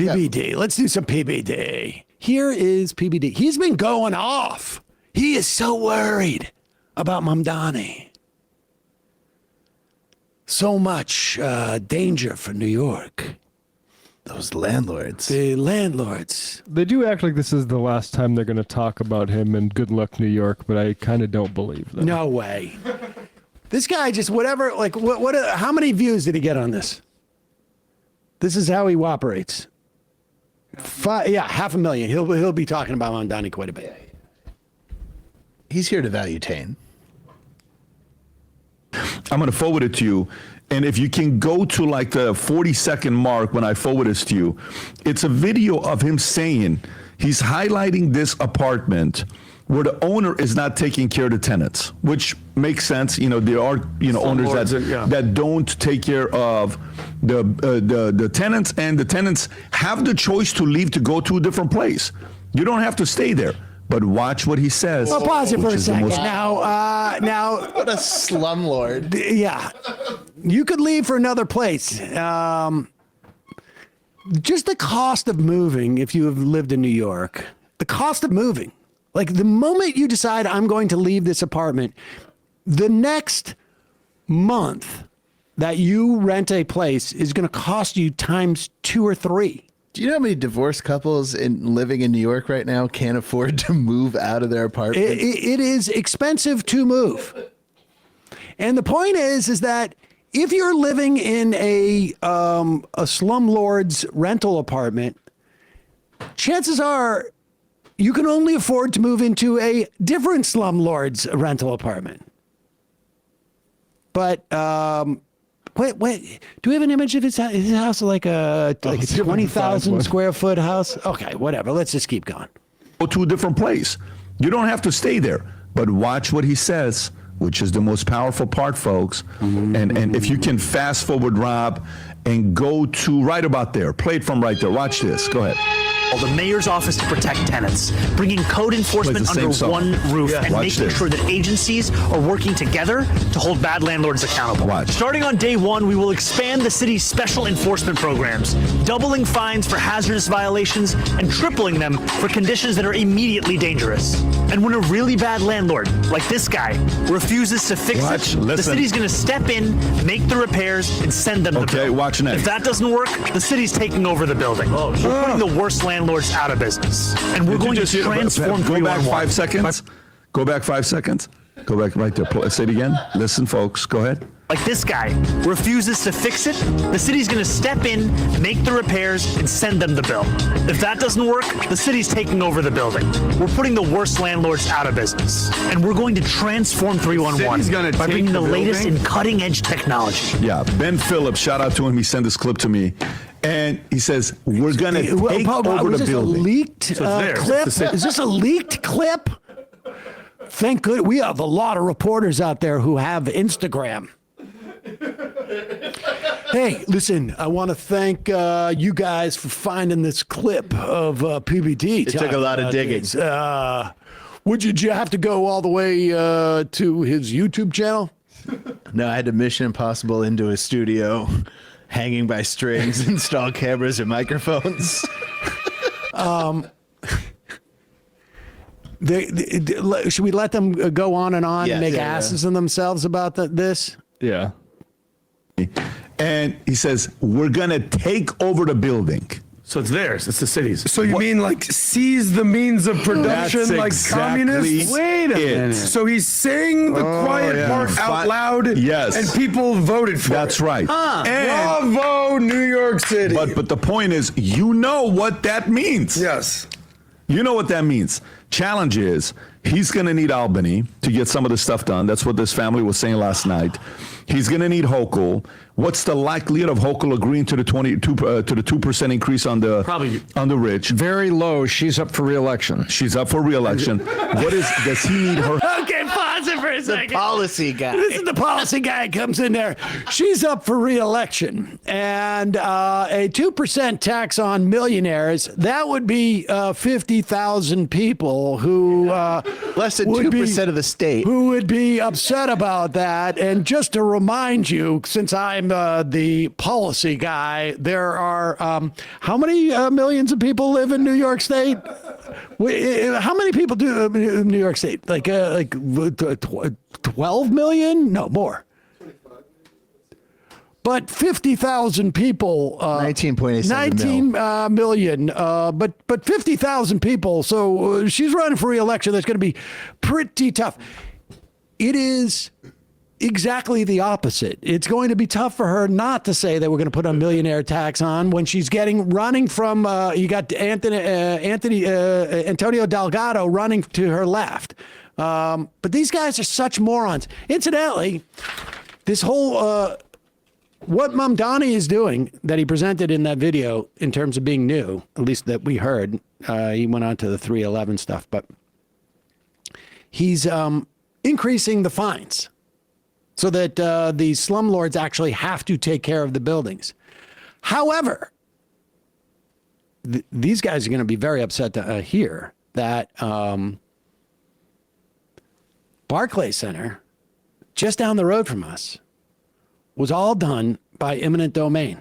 PBD. Let's do some PBD. Here is PBD. He's been going off. He is so worried about Mamdani. So much danger for New York. Those landlords. The landlords. They do act like this is the last time they're going to talk about him and good luck, New York, but I kind of don't believe them. No way. This guy just whatever, like, how many views did he get on this? This is how he operates. 500,000. He'll be talking about Mamdani quite a bit. He's here to value Tane. I'm going to forward it to you. And if you can go to like the 40-second mark when I forward this to you, it's a video of him saying he's highlighting this apartment where the owner is not taking care of the tenants, which makes sense. You know, there are, you know, owners that don't take care of the tenants, and the tenants have the choice to leave to go to a different place. You don't have to stay there. But watch what he says. Well, pause it for a second. Now, what a slumlord. Yeah, you could leave for another place. Just the cost of moving, if you have lived in New York, the cost of moving. Like the moment you decide I'm going to leave this apartment, the next month that you rent a place is going to cost you times 2 or 3. Do you know how many divorced couples living in New York right now can't afford to move out of their apartment? It is expensive to move. And the point is that if you're living in a slumlord's rental apartment, chances are you can only afford to move into a different slumlord's rental apartment. But wait. Do we have an image of his house? Is his house like a 20,000 square foot house? Okay, whatever. Let's just keep going. Go to a different place. You don't have to stay there, but watch what he says, which is the most powerful part, folks. And if you can fast forward, Rob, and go to right about there. Play it from right there. Watch this. Go ahead. The mayor's office to protect tenants, bringing code enforcement under one roof and making sure that agencies are working together to hold bad landlords accountable. Starting on day one, we will expand the city's special enforcement programs, doubling fines for hazardous violations and tripling them for conditions that are immediately dangerous. And when a really bad landlord, like this guy, refuses to fix it, the city's going to step in, make the repairs, and send them the bill. Watch next. If that doesn't work, the city's taking over the building. We're putting the worst landlords out of business, and we're going to transform. Go back 5 seconds. Go back 5 seconds. Go back right there. Say it again. Listen, folks. Go ahead. Like this guy refuses to fix it, the city's going to step in, make the repairs, and send them the bill. If that doesn't work, the city's taking over the building. We're putting the worst landlords out of business, and we're going to transform 311 by bringing the latest in cutting-edge technology. Yeah, Ben Phillips, shout out to him. He sent this clip to me. And he says, we're going to take over the building. A leaked clip? Is this a leaked clip? Thank goodness. We have a lot of reporters out there who have Instagram. Hey, listen, I want to thank you guys for finding this clip of PBD. It took a lot of digging. Would you have to go all the way to his YouTube channel? No, I had to Mission Impossible into a studio, hanging by strings, install cameras and microphones. Should we let them go on and on and make asses of themselves about this? Yeah. And he says, we're going to take over the building. So it's theirs. It's the city's. So you mean like seize the means of production like communists? Wait a minute. So he's saying the quiet part out loud. Yes. And people voted for it. That's right. And bravo, New York City. But the point is, you know what that means. Yes. You know what that means. Challenge is, he's going to need Albany to get some of this stuff done. That's what this family was saying last night. He's going to need Hochul. What's the likelihood of Hochul agreeing to the 2% increase on the rich? Very low. She's up for re-election. She's up for re-election. Does he need her? Okay, pause it for a second. The policy guy. This is the policy guy comes in there. She's up for re-election, and a 2% tax on millionaires, that would be 50,000 people who less than 2% of the state who would be upset about that. And just a remind you, since I'm the policy guy, there are how many millions of people live in New York State? How many people do in New York State? Like 12 million? No, more. But 50,000 people. 19.87 million. But 50,000 people. So she's running for re-election. That's going to be pretty tough. It is exactly the opposite. It's going to be tough for her not to say that we're going to put a millionaire tax on when she's running from, you got Antonio Delgado running to her left. But these guys are such morons. Incidentally, this whole, what Mamdani is doing that he presented in that video in terms of being new, at least that we heard, he went on to the 311 stuff, but he's increasing the fines so that the slumlords actually have to take care of the buildings. However, these guys are going to be very upset to hear that Barclays Center, just down the road from us, was all done by eminent domain.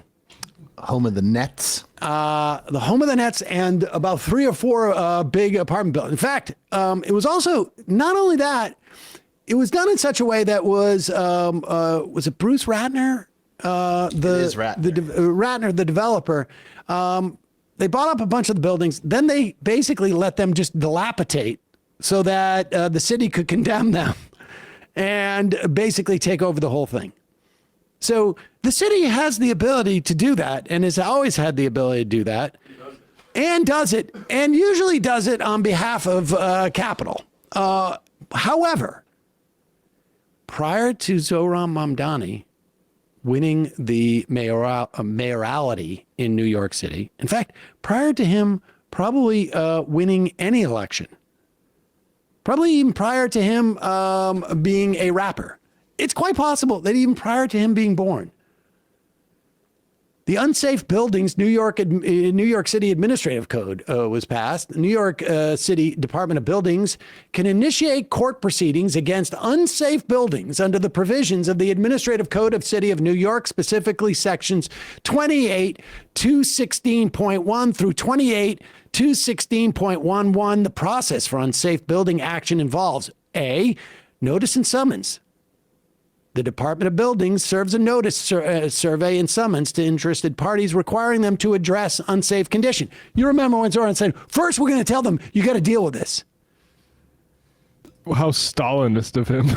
Home of the Nets. The home of the Nets and about 3 or 4 big apartment buildings. In fact, it was also, not only that, it was done in such a way that was it Bruce Ratner? It is Ratner. Ratner, the developer. They bought up a bunch of the buildings. Then they basically let them just dilapidate so that the city could condemn them and basically take over the whole thing. So the city has the ability to do that and has always had the ability to do that and does it, and usually does it on behalf of capital. However, prior to Zohran Mamdani winning the mayoralty in New York City, in fact, prior to him probably winning any election, probably even prior to him being a rapper, it's quite possible that even prior to him being born, the Unsafe Buildings New York City Administrative Code was passed. The New York City Department of Buildings can initiate court proceedings against unsafe buildings under the provisions of the Administrative Code of City of New York, specifically sections 28.216.1 through 28.216.11. The process for unsafe building action involves A, notice and summons. The Department of Buildings serves a notice survey and summons to interested parties requiring them to address unsafe condition. You remember when Zoran said, first we're going to tell them, you got to deal with this. How Stalinist of him.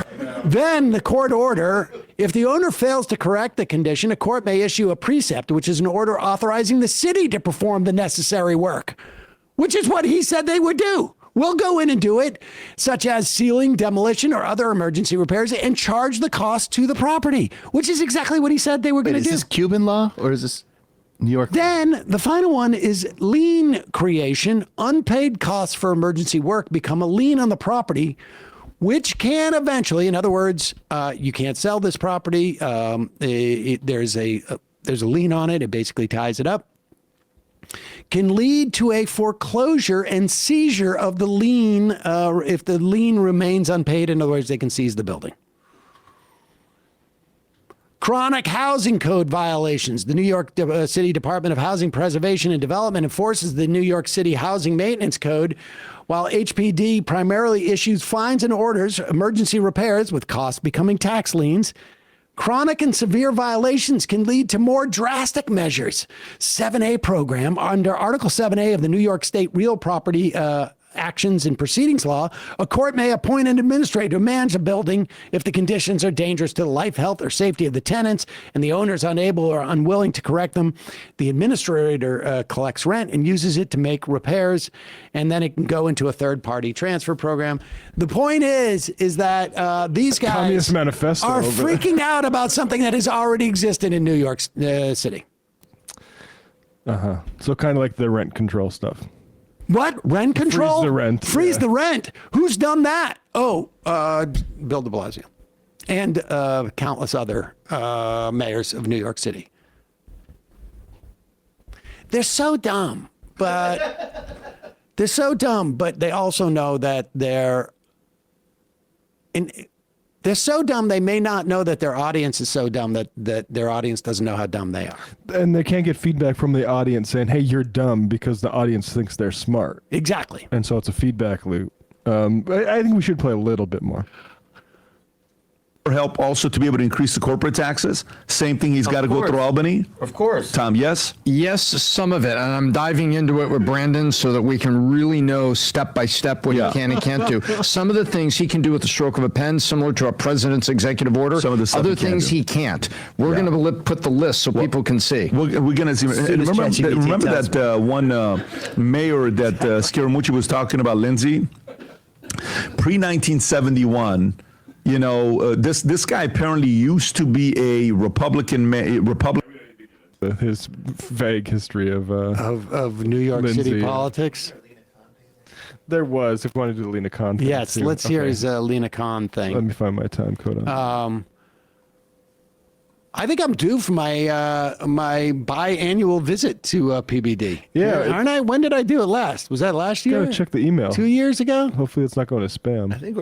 Then the court order, if the owner fails to correct the condition, a court may issue a precept, which is an order authorizing the city to perform the necessary work, which is what he said they would do. We'll go in and do it, such as sealing, demolition, or other emergency repairs, and charge the cost to the property, which is exactly what he said they were going to do. Is this Cuban law or is this New York law? Then the final one is lien creation. Unpaid costs for emergency work become a lien on the property, which can eventually, in other words, you can't sell this property. There's a lien on it. It basically ties it up. Can lead to a foreclosure and seizure of the lien if the lien remains unpaid. In other words, they can seize the building. Chronic housing code violations. The New York City Department of Housing Preservation and Development enforces the New York City Housing Maintenance Code, while HPD primarily issues fines and orders, emergency repairs with costs becoming tax liens. Chronic and severe violations can lead to more drastic measures. 7A program under Article 7A of the New York State Real Property Actions and Proceedings Law, a court may appoint an administrator to manage a building if the conditions are dangerous to the life, health, or safety of the tenants and the owner is unable or unwilling to correct them. The administrator collects rent and uses it to make repairs, and then it can go into a third-party transfer program. The point is that these guys Communist Manifesto are freaking out about something that has already existed in New York City. So kind of like the rent control stuff. What? Rent control? Freeze the rent. Freeze the rent. Who's done that? Oh, Bill de Blasio and countless other mayors of New York City. They're so dumb, but they also know that They're so dumb they may not know that their audience is so dumb that their audience doesn't know how dumb they are. And they can't get feedback from the audience saying, hey, you're dumb, because the audience thinks they're smart. Exactly. And so it's a feedback loop. I think we should play a little bit more. Help also to be able to increase the corporate taxes. Same thing, he's got to go through Albany. Of course. Tom, yes? Yes, some of it. And I'm diving into it with Brandon so that we can really know step by step what he can and can't do. Some of the things he can do with the stroke of a pen, similar to a president's executive order. Some of the stuff Other he can't things do. he can't. We're going to put the list so people can see. We're going to see. Remember that one mayor that Scaramucci was talking about, Lindsay? Pre-1971, you know, this guy apparently used to be a Republican. His vague history of New York Lindsay. City politics. There was, if you want to do the Lena Khan thing. Yes, too. let's hear Okay. his Lena Khan thing. Let me find my time code on I think I'm due for my my biannual visit to PBD. Yeah, aren't I? When did I do it last? Was that last year? Gotta check the email. 2 years ago? Hopefully it's not going to spam. I think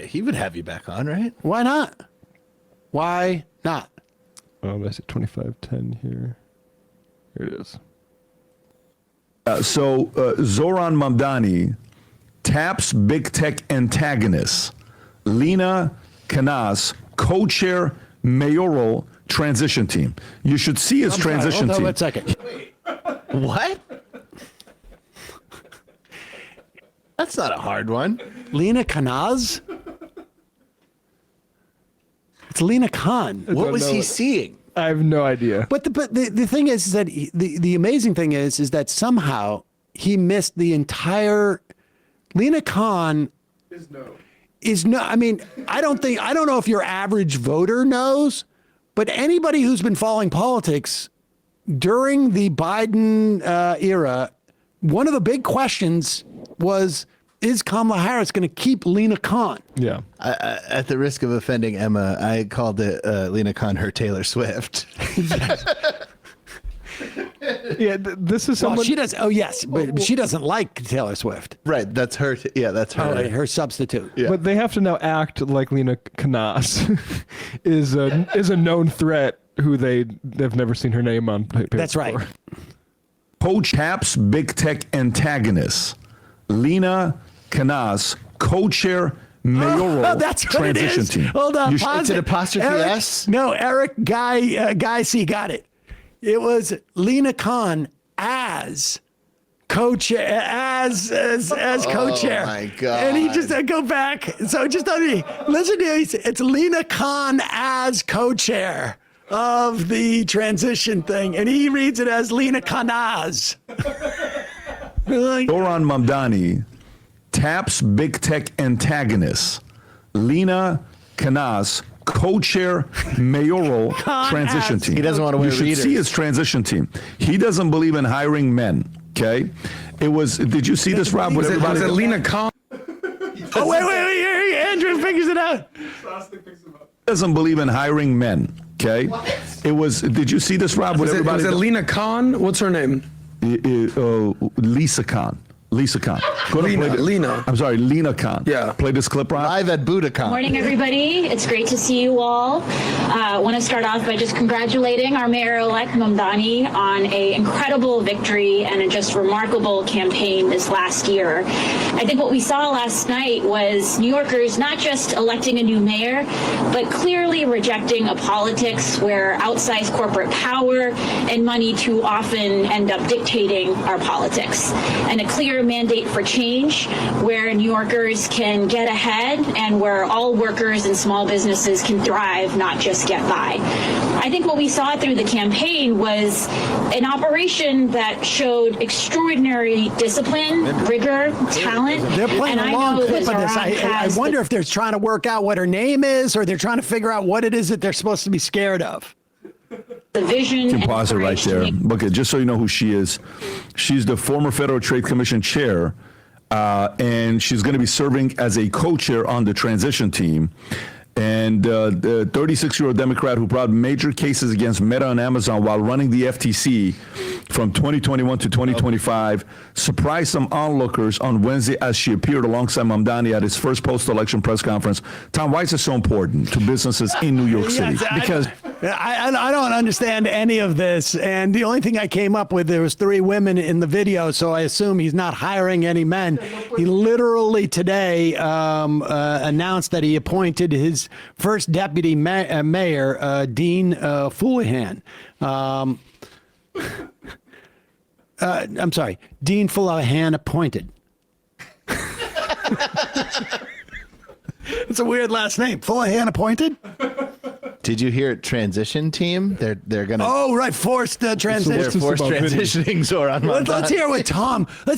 he would have you back on, right? Why not? Why not? I said 2510 here. Here it is. So Zoran Mamdani taps big tech antagonists. Lena Kanas, co-chair mayoral transition team. You should see his transition Hold on team. 1 second. What? That's not a hard one. Lena Kanaz? It's Lena Khan. What was he seeing? I have no idea. But the thing is that the amazing thing is that somehow he missed the entire. Lena Khan is no. I mean, I don't know if your average voter knows, but anybody who's been following politics during the Biden era, one of the big questions was, is Kamala Harris going to keep Lena Khan? Yeah. At the risk of offending Emma, I called it Lena Khan her Taylor Swift. Yeah, this is Well, someone. she does. Oh, yes, but she doesn't like Taylor Swift. Right, that's her. That's her. Her substitute. Yeah. But they have to now act like Lena Kanas is a known threat who they've never seen her name on paper. That's right. before. Coach taps big tech antagonists. Lena Kanas, co-chair mayoral that's what transition it is. team. Hold on, You should- pause It's an it. apostrophe Eric, S? No, Eric Guy C got it. It was Lena Khan as co-chair, as co-chair. Oh my God. And he just go back. So just listen to it. It's Lena Khan as co-chair of the transition thing, and he reads it as Lena Kanaz. Zoran Mamdani taps big tech antagonists. Lena Kanas, co-chair mayoral transition team. He doesn't want to wear You should readers. see his transition team. He doesn't believe in hiring men. Okay, it was. Did you see this, Rob? With everybody. Was it Lena Khan? Oh wait! Here, Andrew figures it out. Doesn't believe in hiring men. Okay, it was. Did you see this, Rob? With Was everybody. it Lena Khan? What's her name? Lisa Khan. Lisa Khan. Go ahead and play Lena. I'm sorry, Lena Khan. Yeah. Play this clip, Rob. Live at Budokan. Morning, everybody. It's great to see you all. I want to start off by just congratulating our mayor-elect Mamdani on an incredible victory and a just remarkable campaign this last year. I think what we saw last night was New Yorkers not just electing a new mayor, but clearly rejecting a politics where outsized corporate power and money too often end up dictating our politics, and a clear mandate for change where New Yorkers can get ahead and where all workers and small businesses can thrive, not just get by. I think what we saw through the campaign was an operation that showed extraordinary discipline, rigor, talent. They're playing and a long know clip that of this. Zoran I has wonder the- if they're trying to work out what her name is, or they're trying to figure out what it is that they're supposed to be scared of. the vision. You can and pause it right courage to there. make- Okay, just so you know who she is, she's the former Federal Trade Commission chair, and she's going to be serving as a co-chair on the transition team. And the 36-year-old Democrat who brought major cases against Meta and Amazon while running the FTC from 2021 to 2025 surprised some onlookers on Wednesday as she appeared alongside Mamdani at his first post-election press conference. Tom, why is it so important to businesses in New York City? Because I don't understand any of this, and the only thing I came up with, there was 3 women in the video, so I assume he's not hiring any men. He literally today announced that he appointed his first deputy mayor, Dean Fullahan. I'm sorry, Dean Fullahan appointed. It's a weird last name. Fullahan appointed? Did you hear transition team? They're gonna. Oh, right, forced transition. They're forced transitioning Zoran Mamdani. Let's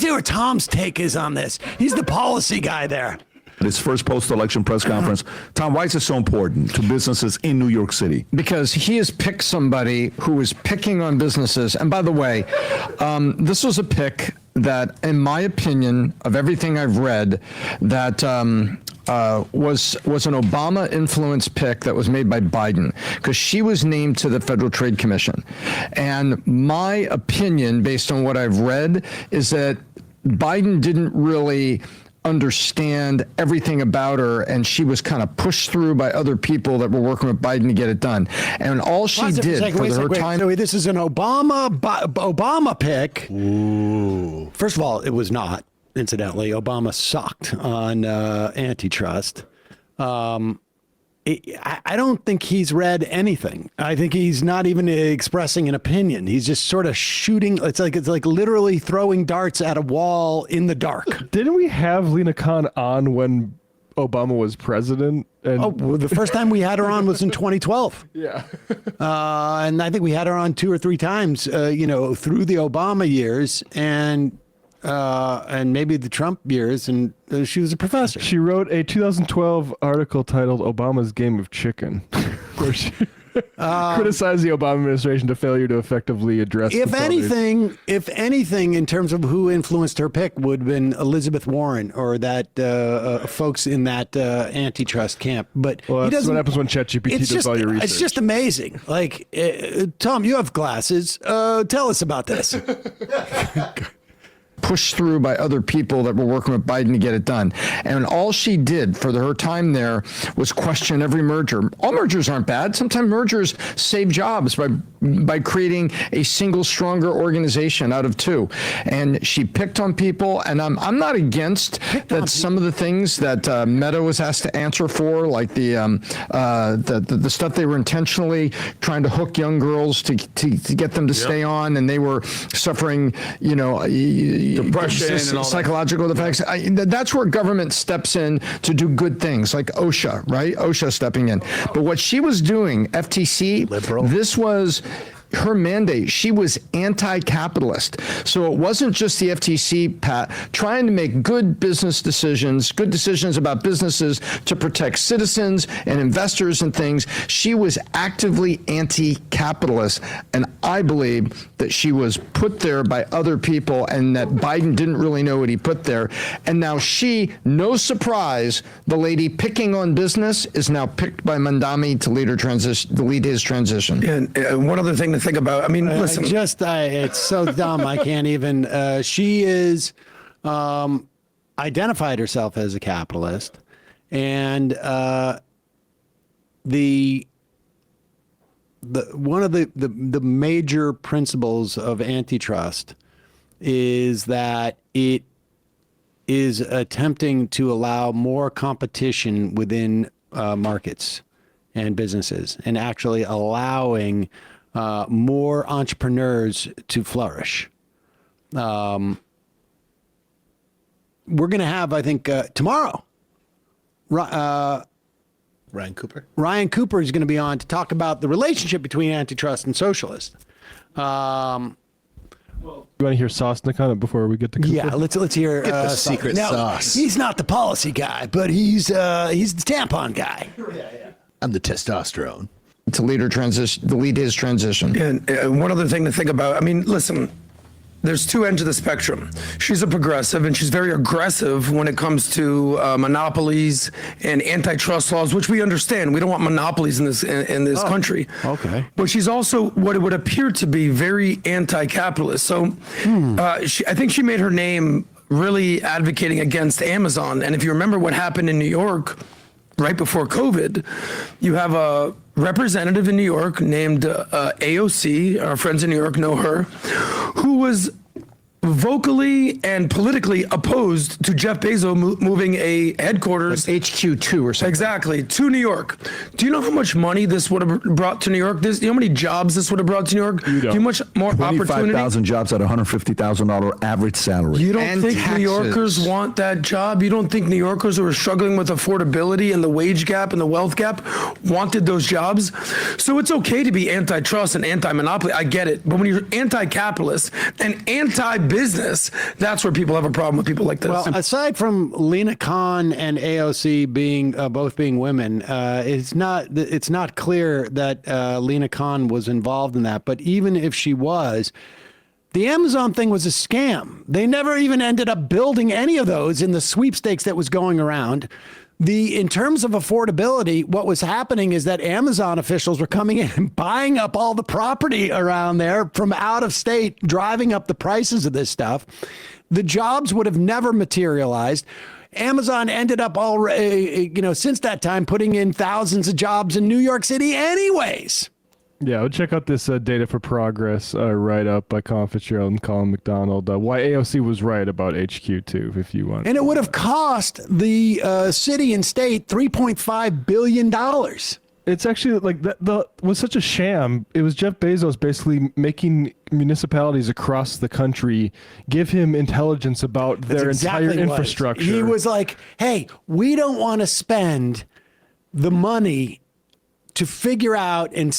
hear what Tom's take is on this. He's the policy guy there. His first post-election press conference. Tom, why is it so important to businesses in New York City? Because he has picked somebody who is picking on businesses. And by the way, this was a pick that, in my opinion, of everything I've read, that was an Obama influence pick that was made by Biden, because she was named to the Federal Trade Commission. And my opinion, based on what I've read, is that Biden didn't really understand everything about her, and she was kind of pushed through by other people that were working with Biden to get it done. And all she did for her time. So this is an Obama pick. Ooh. First of all, it was not. Incidentally, Obama sucked on antitrust. I don't think he's read anything. I think he's not even expressing an opinion. He's just sort of shooting. It's like literally throwing darts at a wall in the dark. Didn't we have Lena Khan on when Obama was president? And well, the first time we had her on was in 2012. Yeah. And I think we had her on 2 or 3 times, through the Obama years and maybe the Trump years, and she was a professor. She wrote a 2012 article titled "Obama's Game of Chicken," where she criticized the Obama administration to failure to effectively address. If anything, in terms of who influenced her pick, would have been Elizabeth Warren or that folks in that antitrust camp. But that's what happens when ChatGPT does all your research. It's just amazing. Like, Tom, you have glasses. Tell us about this. Pushed through by other people that were working with Biden to get it done. And all she did for her time there was question every merger. All mergers aren't bad. Sometimes mergers save jobs by creating a single stronger organization out of 2. And she picked on people, and I'm not against that some of the things that Meta was asked to answer for, like the stuff they were intentionally trying to hook young girls to get them to stay on, and they were suffering, depression and all psychological effects. That's where government steps in to do good things, like OSHA, right? OSHA stepping in. But what she was doing, FTC, this was her mandate. She was anti-capitalist. So it wasn't just the FTC, Pat, trying to make good business decisions, good decisions about businesses to protect citizens and investors and things. She was actively anti-capitalist. And I believe that she was put there by other people, and that Biden didn't really know what he put there. And now she, no surprise, the lady picking on business is now picked by Mamdani to lead his transition. And one other thing to think about. I mean, listen. It's so dumb. I can't even. She is identified herself as a capitalist, and one of the major principles of antitrust is that it is attempting to allow more competition within markets and businesses, and actually allowing more entrepreneurs to flourish. We're going to have, I think, tomorrow, Ryan Cooper. Ryan Cooper is going to be on to talk about the relationship between antitrust and socialist. You want to hear sauce on it before we get to Cooper? Yeah, let's hear Get the secret sauce. He's not the policy guy, but he's the tampon guy. I'm the testosterone. To lead his transition. And one other thing to think about. I mean, listen, there's two ends of the spectrum. She's a progressive, and she's very aggressive when it comes to monopolies and antitrust laws, which we understand. We don't want monopolies in this country. Okay. But she's also what it would appear to be very anti-capitalist. So I think she made her name really advocating against Amazon. And if you remember what happened in New York right before COVID, you have a representative in New York named AOC, our friends in New York know her, who was vocally and politically opposed to Jeff Bezos moving a headquarters, like HQ2 or something. Exactly, to New York. Do you know how much money this would have brought to New York? You know how many jobs this would have brought to New York? You don't. Do you know how much more opportunity? 25,000 jobs at $150,000 average salary. You don't And think taxes. New Yorkers want that job? You don't think New Yorkers who are struggling with affordability and the wage gap and the wealth gap wanted those jobs? So it's okay to be antitrust and anti-monopoly. I get it. But when you're anti-capitalist and anti-business, that's where people have a problem with people like this. Well, aside from Lena Khan and AOC being both being women, it's not clear that Lena Khan was involved in that. But even if she was, the Amazon thing was a scam. They never even ended up building any of those in the sweepstakes that was going around. In terms of affordability, what was happening is that Amazon officials were coming in and buying up all the property around there from out of state, driving up the prices of this stuff. The jobs would have never materialized. Amazon ended up since that time, putting in thousands of jobs in New York City anyways. Yeah, we'll check out this data for progress write-up by Colin Fitzgerald and Colin McDonald. Why AOC was right about HQ2, if you want. And it would have cost the city and state $3.5 billion. It's actually like that was such a sham. It was Jeff Bezos basically making municipalities across the country give him intelligence about their entire infrastructure. He was like, hey, we don't want to spend the money to figure out and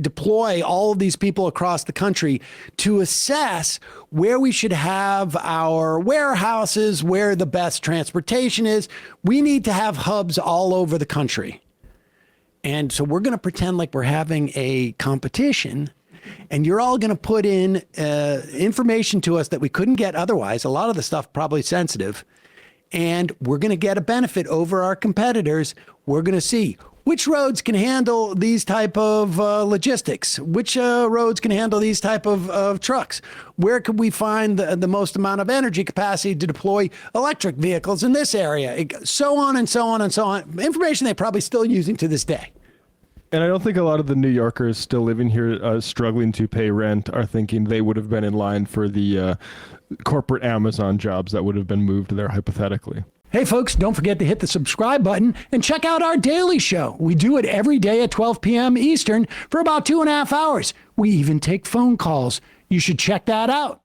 deploy all of these people across the country to assess where we should have our warehouses, where the best transportation is. We need to have hubs all over the country. And so we're going to pretend like we're having a competition, and you're all going to put in information to us that we couldn't get otherwise. A lot of the stuff probably sensitive. And we're going to get a benefit over our competitors. We're going to see which roads can handle these type of logistics, which roads can handle these type of trucks. Where could we find the most amount of energy capacity to deploy electric vehicles in this area? So on and so on and so on. Information they're probably still using to this day. And I don't think a lot of the New Yorkers still living here struggling to pay rent are thinking they would have been in line for the corporate Amazon jobs that would have been moved there hypothetically. Hey, folks, don't forget to hit the subscribe button and check out our daily show. We do it every day at 12 p.m. Eastern for about 2.5 hours. We even take phone calls. You should check that out.